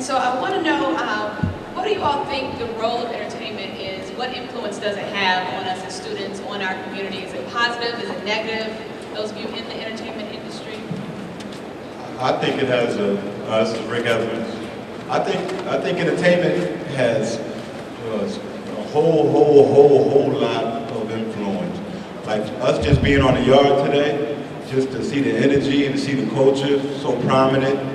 And so I want to know, what do you all think the role of entertainment is? What influence does it have on us as students, on our community? Is it positive? Is it negative? Those of you in the entertainment industry? I think it has this is Rick Evans. I think entertainment has a whole lot of influence. Like us just being on the yard today, just to see the energy and to see the culture so prominent.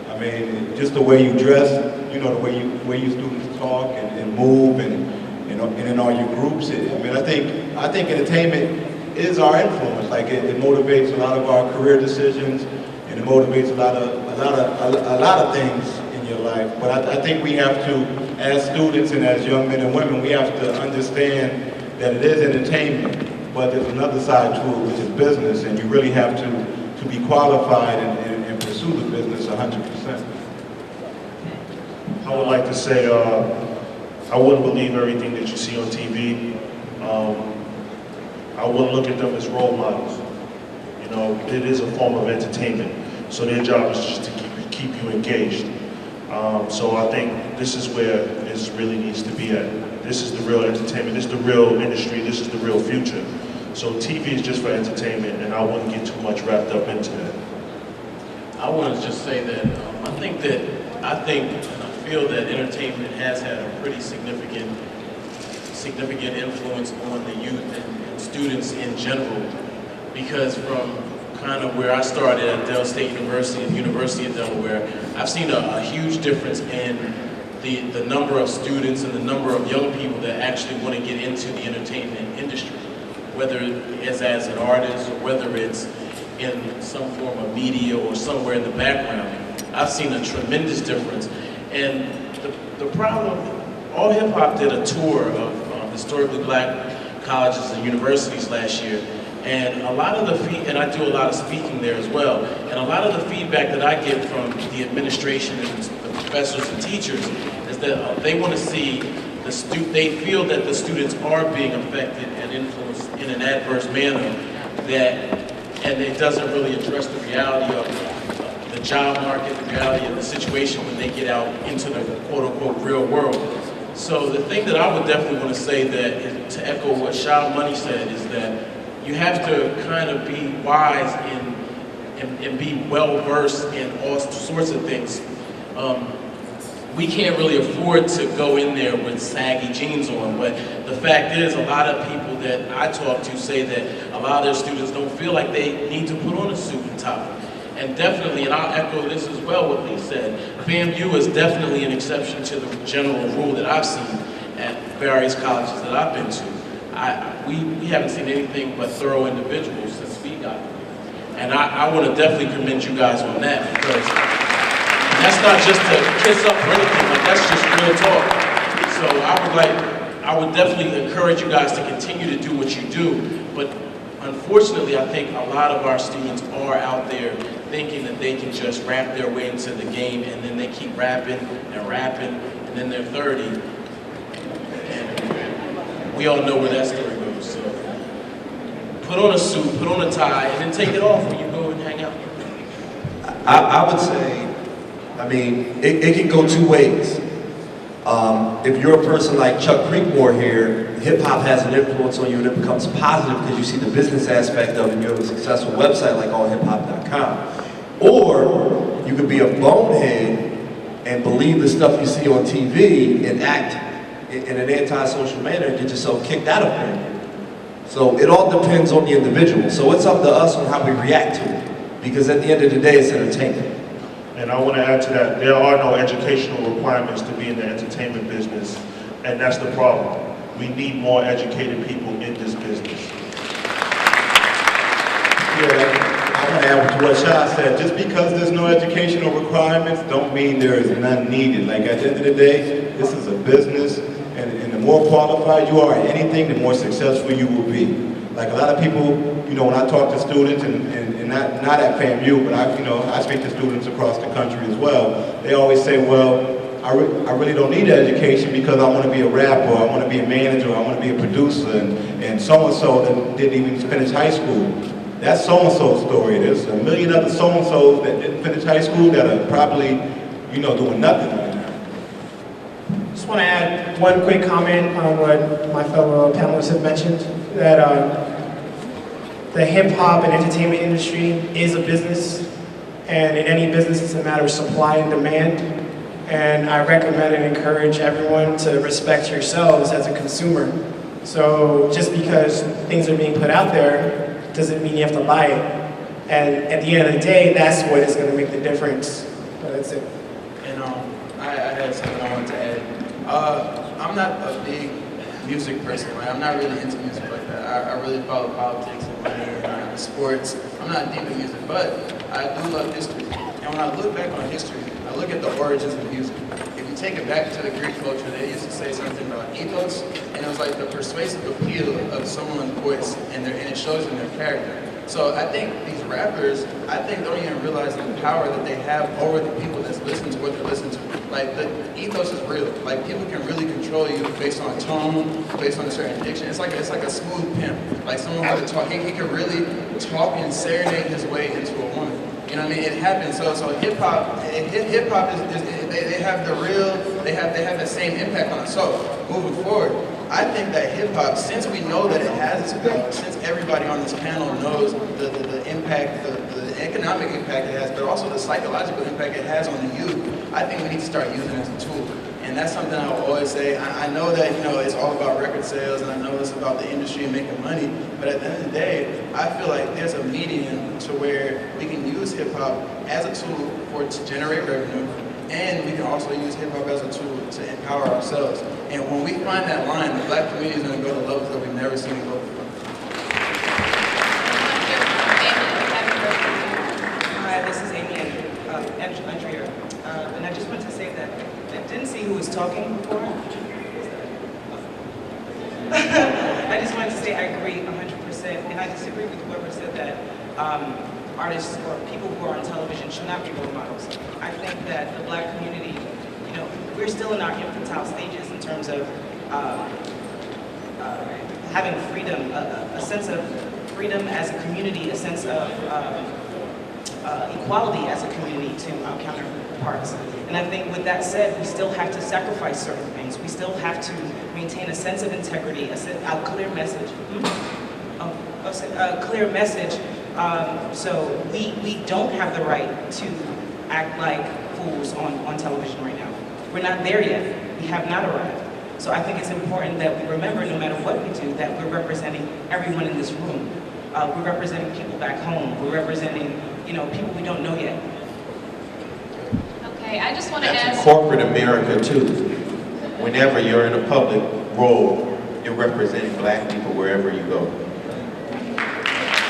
I mean, just the way you dress, you know, the way you students talk and move and in all your groups. I think entertainment is our influence. Like it motivates a lot of our career decisions, and it motivates a lot of things in your life. But I think we have to, as students and as young men and women, we have to understand that it is entertainment, but there's another side to it, which is business, and you really have to be qualified and pursue the business 100%. I would like to say, I wouldn't believe everything that you see on TV. I wouldn't look at them as role models. You know, it is a form of entertainment, so their job is just to keep you engaged. So I think this is where this really needs to be at. This is the real entertainment, this is the real industry, this is the real future. So TV is just for entertainment, and I wouldn't get too much wrapped up into that. I want to just say that I think and I feel that entertainment has had a pretty significant influence on the youth and students in general, because from kind of where I started at Dell State University and University of Delaware, I've seen a huge difference in the number of students and the number of young people that actually want to get into the entertainment industry, whether it's as an artist or whether it's in some form of media or somewhere in the background. I've seen a tremendous difference. And the problem, All Hip Hop did a tour of historically black colleges and universities last year, and a lot of and I do a lot of speaking there as well, and a lot of the feedback that I get from the administration and the professors and teachers is that they want to see they feel that the students are being affected and influenced in an adverse manner, and it doesn't really address the reality of the job market, the reality of the situation when they get out into the quote-unquote real world. So the thing that I would definitely want to say that, to echo what Shah Money said, is that you have to kind of be wise and be well-versed in all sorts of things. We can't really afford to go in there with saggy jeans on, but the fact is a lot of people that I talk to say that a lot of their students don't feel like they need to put on a suit and tie. And definitely, and I'll echo this as well, what Lee said, FAMU is definitely an exception to the general rule that I've seen at various colleges that I've been to. We haven't seen anything but thorough individuals since we got here. And I want to definitely commend you guys on that, because that's not just to kiss up or anything, like that's just real talk. So I would definitely encourage you guys to continue to do what you do, but unfortunately, I think a lot of our students are out there thinking that they can just rap their way into the game, and then they keep rapping, and then they're 30. And we all know where that story goes. So put on a suit, put on a tie, and then take it off when you go and hang out. I would say, I mean, it can go two ways. If you're a person like Chuck Creekmore here, hip-hop has an influence on you, and it becomes positive because you see the business aspect of it, and you have a successful website like allhiphop.com. Or you could be a bonehead and believe the stuff you see on TV and act in an anti-social manner and get yourself kicked out of it. So it all depends on the individual. So it's up to us on how we react to it, because at the end of the day, it's entertainment. And I want to add to that, there are no educational requirements to be in the entertainment business, and that's the problem. We need more educated people in this business. Yeah, I want to add to what Shah said. Just because there's no educational requirements don't mean there is none needed. Like at the end of the day, this is a business, and the more qualified you are at anything, the more successful you will be. Like a lot of people, you know, when I talk to students, and not at FAMU, but I speak to students across the country as well, they always say, well, I really don't need education because I want to be a rapper, I want to be a manager, I want to be a producer, and so-and-so that didn't even finish high school. That's so-and-so's story. There's a million other so-and-sos that didn't finish high school that are probably doing nothing right now. Just want to add one quick comment on what my fellow panelists have mentioned, that the hip hop and entertainment industry is a business, and in any business it's a matter of supply and demand. And I recommend and encourage everyone to respect yourselves as a consumer. So just because things are being put out there doesn't mean you have to buy it. And at the end of the day, that's what is going to make the difference. So that's it. And I had something I wanted to add. I'm not a big music person, right? I'm not really into music like that. I really follow politics and money and sports. I'm not deep in music, but I do love history. And when I look back on history, I look at the origins of music. If you take it back to the Greek culture, they used to say something about ethos, and it was like the persuasive appeal of someone's voice, and it shows in their character. So I think these rappers, don't even realize the power that they have over the people that's listening to what they're listening to. Like, the ethos is real. Like, people can really control you based on tone, based on a certain diction. It's like a smooth pimp. Like, someone who can really talk and serenade his way into a woman. You know what I mean? It happens. So hip hop is they have the same impact on us. So moving forward, I think that hip hop, since we know that it has its power, since everybody on this panel knows the impact, the economic impact it has, but also the psychological impact it has on the youth, I think we need to start using it as a tool. And that's something I will always say. I know that it's all about record sales, and I know it's about the industry and making money, but at the end of the day, I feel like there's a medium to where we can use hip hop as a tool to generate revenue, and we can also use hip hop as a tool to empower ourselves. And when we find that line, the Black community is going to go to levels that we've never seen it go before. Hi, this is Amy Andrea. And I just wanted to say that I didn't see who was talking before. I just wanted to say I agree 100%, and I disagree with whoever said that artists or people who are on television should not be role models. I think that the Black community, we're still in our infantile stages in terms of having freedom, a sense of freedom as a community, a sense of equality as a community to our counterparts. And I think with that said, we still have to sacrifice certain things. We still have to maintain a sense of integrity, a clear message. A clear message. So we don't have the right to act like fools on television right now. We're not there yet. We have not arrived. So I think it's important that we remember, no matter what we do, that we're representing everyone in this room. We're representing people back home. We're representing, people we don't know yet. Okay, I just want to That's ask. in corporate America too. Whenever you're in a public role, you're representing Black people wherever you go.